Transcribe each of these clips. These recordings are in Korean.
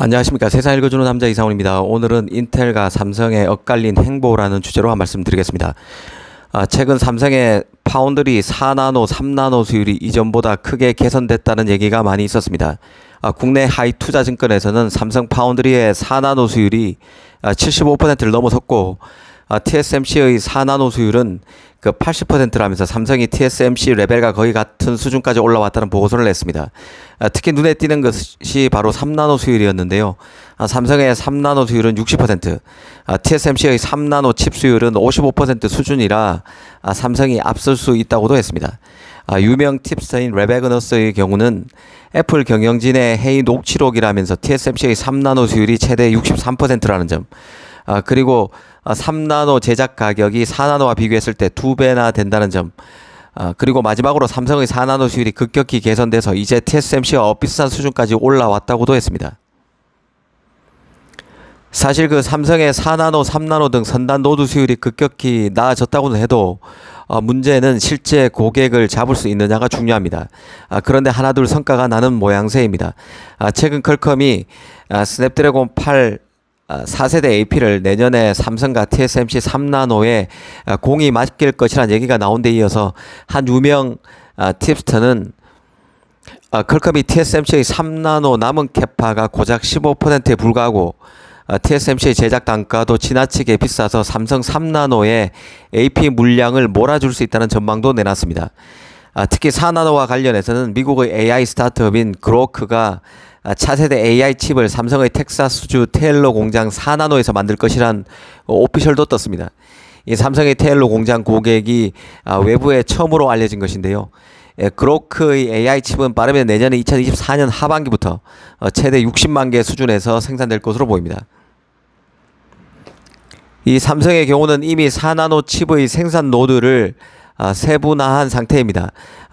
안녕하십니까. 세상 읽어주는 남자 이상훈입니다. 오늘은 인텔과 삼성의 엇갈린 행보라는 주제로 한 말씀 드리겠습니다. 최근 삼성의 파운드리 4나노, 3나노 수율이 이전보다 크게 개선됐다는 얘기가 많이 있었습니다. 국내 하이투자증권에서는 삼성 파운드리의 4나노 수율이 75%를 넘어섰고 TSMC의 4나노 수율은 그 80%라면서 삼성이 TSMC 레벨과 거의 같은 수준까지 올라왔다는 보고서를 냈습니다. 특히 눈에 띄는 것이 바로 3나노 수율이었는데요. 삼성의 3나노 수율은 60%, TSMC의 3나노 칩 수율은 55% 수준이라 삼성이 앞설 수 있다고도 했습니다. 유명 팁스터인 레베그너스의 경우는 애플 경영진의 회의 녹취록이라면서 TSMC의 3나노 수율이 최대 63%라는 점, 그리고 3나노 제작 가격이 4나노와 비교했을 때 2배나 된다는 점, 그리고 마지막으로 삼성의 4나노 수율이 급격히 개선돼서 이제 TSMC와 비슷한 수준까지 올라왔다고도 했습니다. 사실 그 삼성의 4나노, 3나노 등 선단 노드 수율이 급격히 나아졌다고는 해도 문제는 실제 고객을 잡을 수 있느냐가 중요합니다. 그런데 하나둘 성과가 나는 모양새입니다. 최근 퀄컴이 스냅드래곤 8 4세대 AP를 내년에 삼성과 TSMC 3나노에 공이 맡길 것이라는 얘기가 나온 데 이어서 한 유명 팁스터는 퀄컴이 TSMC의 3나노 남은 캐파가 고작 15%에 불과하고 TSMC의 제작 단가도 지나치게 비싸서 삼성 3나노의 AP 물량을 몰아줄 수 있다는 전망도 내놨습니다. 특히 4나노와 관련해서는 미국의 AI 스타트업인 그로크가 차세대 AI 칩을 삼성의 텍사스주 테일러 공장 4나노에서 만들 것이란 오피셜도 떴습니다. 이 삼성의 테일러 공장 고객이 외부에 처음으로 알려진 것인데요. 그로크의 AI 칩은 빠르면 내년에 2024년 하반기부터 최대 60만 개 수준에서 생산될 것으로 보입니다. 이 삼성의 경우는 이미 4나노 칩의 생산 노드를 세분화한 상태입니다.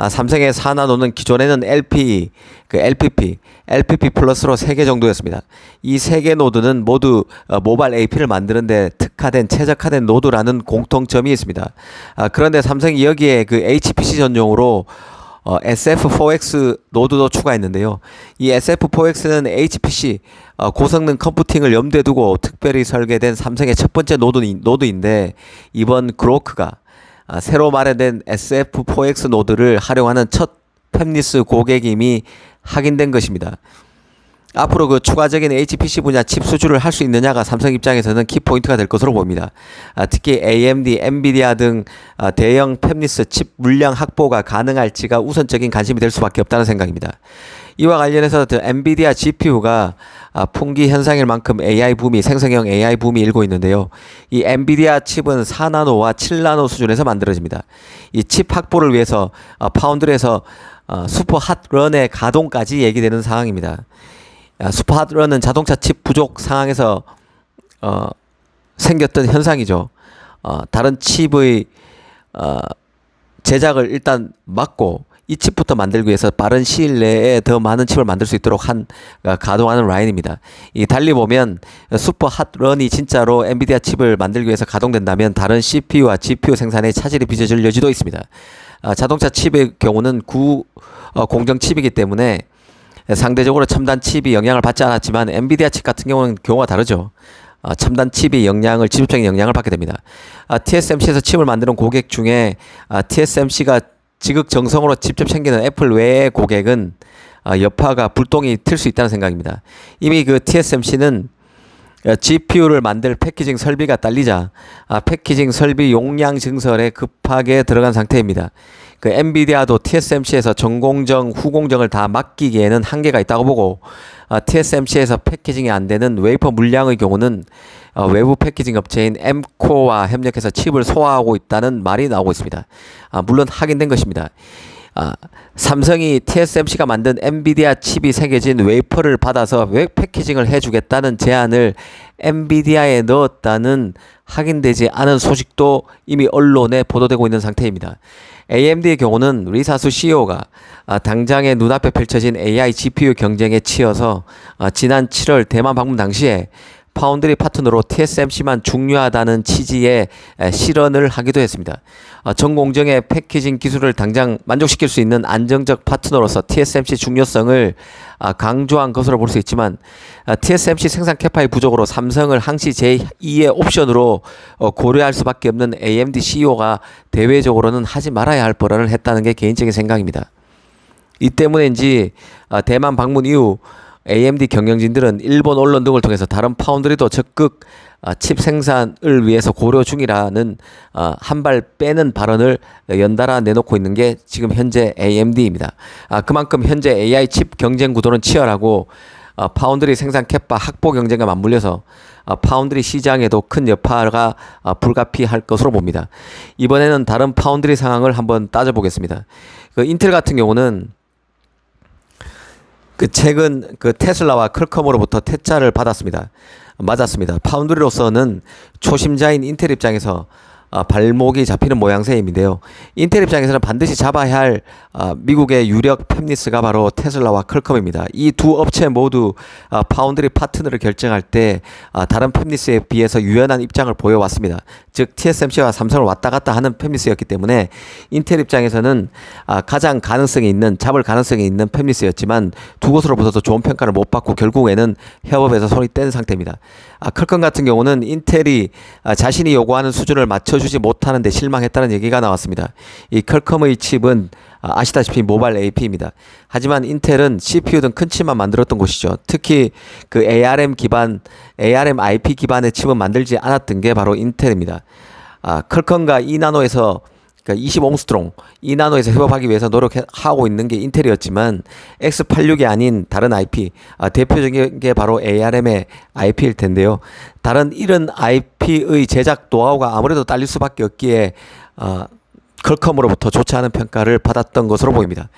삼성의 4나노는 기존에는 LPE, LPP 플러스로 3개 정도였습니다. 이 3개 노드는 모두 모바일 AP를 만드는데 특화된 최적화된 노드라는 공통점이 있습니다. 그런데 삼성이 여기에 그 HPC 전용으로 SF4X 노드도 추가했는데요. 이 SF4X는 HPC 고성능 컴퓨팅을 염두에 두고 특별히 설계된 삼성의 첫 번째 노드인데 이번 그로크가 새로 마련된 SF4X 노드를 활용하는 첫 팹리스 고객임이 확인된 것입니다. 앞으로 그 추가적인 HPC 분야 칩 수주를 할 수 있느냐가 삼성 입장에서는 키포인트가 될 것으로 보입니다. 특히 AMD, 엔비디아 등 대형 팹리스 칩 물량 확보가 가능할지가 우선적인 관심이 될 수밖에 없다는 생각입니다. 이와 관련해서 엔비디아 GPU가 풍기 현상일 만큼 AI 붐이 생성형 AI 붐이 일고 있는데요. 이 엔비디아 칩은 4나노와 7나노 수준에서 만들어집니다. 이 칩 확보를 위해서 파운드리에서 슈퍼 핫런의 가동까지 얘기되는 상황입니다. 슈퍼 핫런은 자동차 칩 부족 상황에서 생겼던 현상이죠. 다른 칩의 제작을 일단 막고 이 칩부터 만들기 위해서 빠른 시일 내에 더 많은 칩을 만들 수 있도록 가동하는 라인입니다. 달리 보면 슈퍼 핫런이 진짜로 엔비디아 칩을 만들기 위해서 가동된다면 다른 CPU와 GPU 생산에 차질이 빚어질 여지도 있습니다. 자동차 칩의 경우는 공정 칩이기 때문에 상대적으로 첨단 칩이 영향을 받지 않았지만 엔비디아 칩 같은 경우는 경우가 다르죠. 첨단 칩이 직접적인 영향을 받게 됩니다. TSMC에서 칩을 만드는 고객 중에 TSMC가 지극정성으로 직접 챙기는 애플 외의 고객은 여파가 불똥이 튈 수 있다는 생각입니다. 이미 그 TSMC는 GPU를 만들 패키징 설비가 딸리자 패키징 설비 용량 증설에 급하게 들어간 상태입니다. 그 엔비디아도 TSMC에서 전공정, 후공정을 다 맡기기에는 한계가 있다고 보고 TSMC에서 패키징이 안 되는 웨이퍼 물량의 경우는 외부 패키징 업체인 엠코와 협력해서 칩을 소화하고 있다는 말이 나오고 있습니다. 물론 확인된 것입니다. 삼성이 TSMC가 만든 엔비디아 칩이 새겨진 웨이퍼를 받아서 웹 패키징을 해주겠다는 제안을 엔비디아에 넣었다는 확인되지 않은 소식도 이미 언론에 보도되고 있는 상태입니다. AMD의 경우는 리사수 CEO가 당장의 눈앞에 펼쳐진 AI GPU 경쟁에 치여서 지난 7월 대만 방문 당시에 파운드리 파트너로 TSMC만 중요하다는 취지의 실언을 하기도 했습니다. 전 공정의 패키징 기술을 당장 만족시킬 수 있는 안정적 파트너로서 TSMC 중요성을 강조한 것으로 볼 수 있지만 TSMC 생산 캐파의 부족으로 삼성을 항시 제2의 옵션으로 고려할 수밖에 없는 AMD CEO가 대외적으로는 하지 말아야 할 발언을 했다는 게 개인적인 생각입니다. 이 때문인지 대만 방문 이후 AMD 경영진들은 일본 언론 등을 통해서 다른 파운드리도 적극 칩 생산을 위해서 고려 중이라는 한 발 빼는 발언을 연달아 내놓고 있는 게 지금 현재 AMD입니다. 그만큼 현재 AI 칩 경쟁 구도는 치열하고 파운드리 생산 캐파 확보 경쟁과 맞물려서 파운드리 시장에도 큰 여파가 불가피할 것으로 봅니다. 이번에는 다른 파운드리 상황을 한번 따져보겠습니다. 인텔 같은 경우는 최근 테슬라와 퀄컴으로부터 퇴짜를 맞았습니다. 파운드리로서는 초심자인 인텔 입장에서 발목이 잡히는 모양새인데요. 인텔 입장에서는 반드시 잡아야 할 미국의 유력 팹리스가 바로 테슬라와 퀄컴입니다. 이 두 업체 모두 파운드리 파트너를 결정할 때 다른 팹리스에 비해서 유연한 입장을 보여왔습니다. 즉 TSMC와 삼성을 왔다 갔다 하는 팹리스였기 때문에 인텔 입장에서는 가장 잡을 가능성이 있는 팹리스였지만 두 곳으로부터도 좋은 평가를 못 받고 결국에는 협업에서 손이 뗀 상태입니다. 퀄컴 같은 경우는 인텔이 자신이 요구하는 수준을 맞춰주지 못하는 데 실망했다는 얘기가 나왔습니다. 이 퀄컴의 칩은 아시다시피 모바일 AP입니다. 하지만 인텔은 CPU 등 큰 칩만 만들었던 곳이죠. 특히 ARM IP 기반의 칩은 만들지 않았던 게 바로 인텔입니다. 퀄컴과 2나노에서 25옹스트롱 2나노에서 협업하기 위해서 노력하고 있는 게 인텔이었지만 X86이 아닌 다른 IP 대표적인 게 바로 ARM의 IP일 텐데요. 다른 이런 IP의 제작 노하우가 아무래도 딸릴 수밖에 없기에 퀄컴으로부터 좋지 않은 평가를 받았던 것으로 보입니다.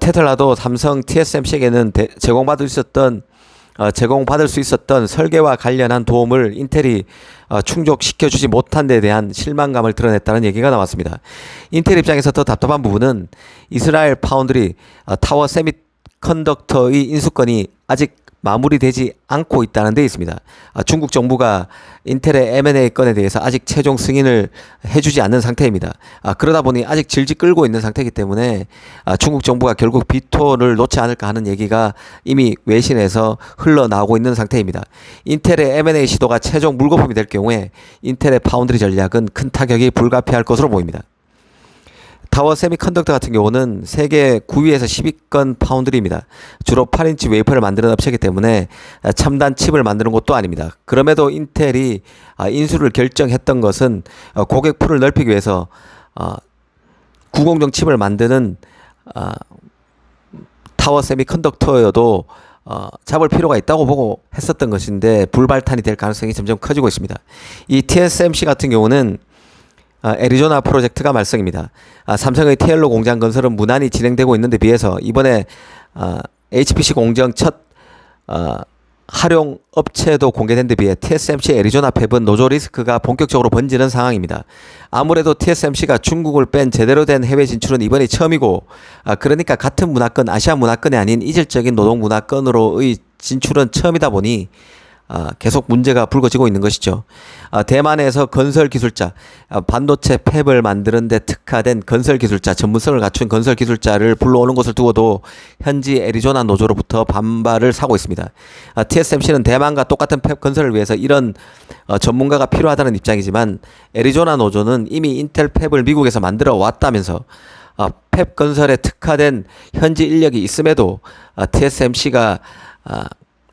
테슬라도 삼성 TSMC에게는 제공받을 수 있었던 설계와 관련한 도움을 인텔이 충족시켜주지 못한 데 대한 실망감을 드러냈다는 얘기가 나왔습니다. 인텔 입장에서 더 답답한 부분은 이스라엘 파운드리 타워 세미컨덕터의 인수권이 아직 마무리되지 않고 있다는 데 있습니다. 중국 정부가 인텔의 M&A 건에 대해서 아직 최종 승인을 해주지 않는 상태입니다. 그러다 보니 아직 질질 끌고 있는 상태이기 때문에 중국 정부가 결국 비토를 놓지 않을까 하는 얘기가 이미 외신에서 흘러나오고 있는 상태입니다. 인텔의 M&A 시도가 최종 물거품이 될 경우에 인텔의 파운드리 전략은 큰 타격이 불가피할 것으로 보입니다. 타워 세미컨덕터 같은 경우는 세계 9위에서 10위권 파운드리입니다. 주로 8인치 웨이퍼를 만드는 업체이기 때문에 첨단 칩을 만드는 곳도 아닙니다. 그럼에도 인텔이 인수를 결정했던 것은 고객 풀을 넓히기 위해서 구공정 칩을 만드는 타워 세미컨덕터여도 잡을 필요가 있다고 보고 했었던 것인데 불발탄이 될 가능성이 점점 커지고 있습니다. 이 TSMC 같은 경우는 애리조나 프로젝트가 말썽입니다. 삼성의 티엘로 공장 건설은 무난히 진행되고 있는데 비해서 이번에 HPC 공정 첫 활용 업체도 공개된 데 비해 TSMC 애리조나 팹은 노조 리스크가 본격적으로 번지는 상황입니다. 아무래도 TSMC가 중국을 뺀 제대로 된 해외 진출은 이번이 처음이고 그러니까 같은 문화권, 아시아 문화권이 아닌 이질적인 노동 문화권으로의 진출은 처음이다 보니 계속 문제가 불거지고 있는 것이죠. 대만에서 건설 기술자, 반도체 팹을 만드는 데 특화된 건설 기술자, 전문성을 갖춘 건설 기술자를 불러오는 것을 두고도 현지 애리조나 노조로부터 반발을 사고 있습니다. TSMC는 대만과 똑같은 팹 건설을 위해서 이런 전문가가 필요하다는 입장이지만 애리조나 노조는 이미 인텔 팹을 미국에서 만들어 왔다면서 팹 건설에 특화된 현지 인력이 있음에도 TSMC가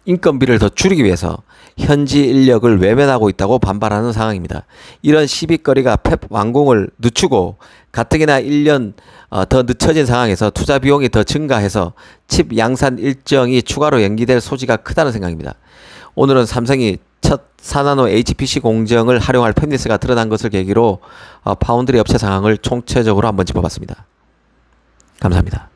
인건비를 더 줄이기 위해서 현지 인력을 외면하고 있다고 반발하는 상황입니다. 이런 시비거리가 팹 완공을 늦추고 가뜩이나 1년 더 늦춰진 상황에서 투자 비용이 더 증가해서 칩 양산 일정이 추가로 연기될 소지가 크다는 생각입니다. 오늘은 삼성이 첫 4나노 HPC 공정을 활용할 팹리스가 드러난 것을 계기로 파운드리 업체 상황을 총체적으로 한번 짚어봤습니다. 감사합니다.